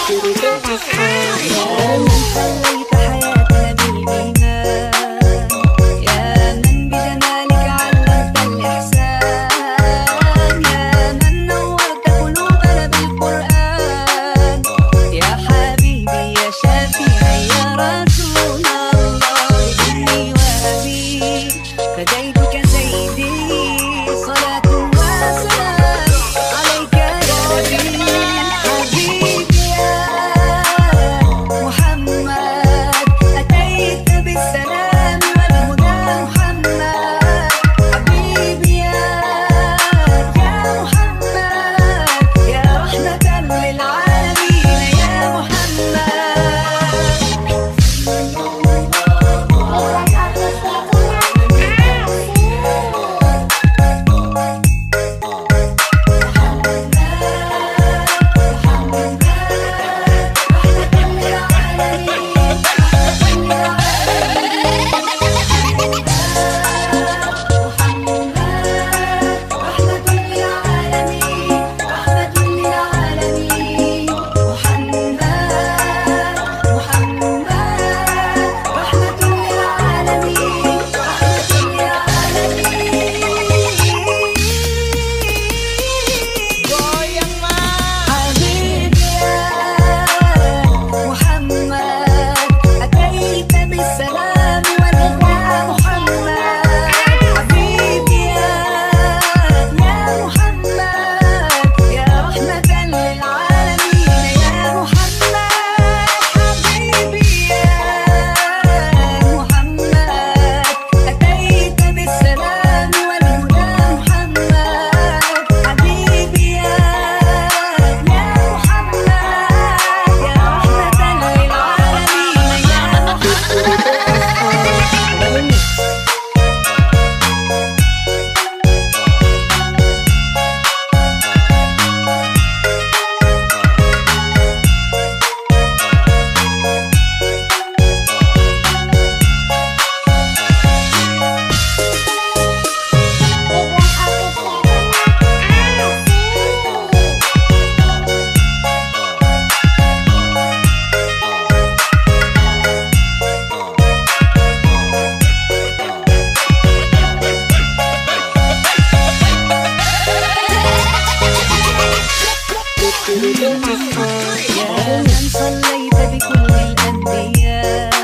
يا من حليت حياتنا بالإيمان، يا من بجمالك علمت الإحسان، يا من نورت قلوبنا بالقرآن، يا حبيبي يا شفيعي يا رسول الله، إني وهبي فديتك سيدي، صلاة وسلام عليك يا نبي. حبيبي يا محمد أتيت بالسلام والهدى محمد، حبيبي يا محمد يا رحمة للعالمين يا محمد. يا من صليت بكل الأنبياء،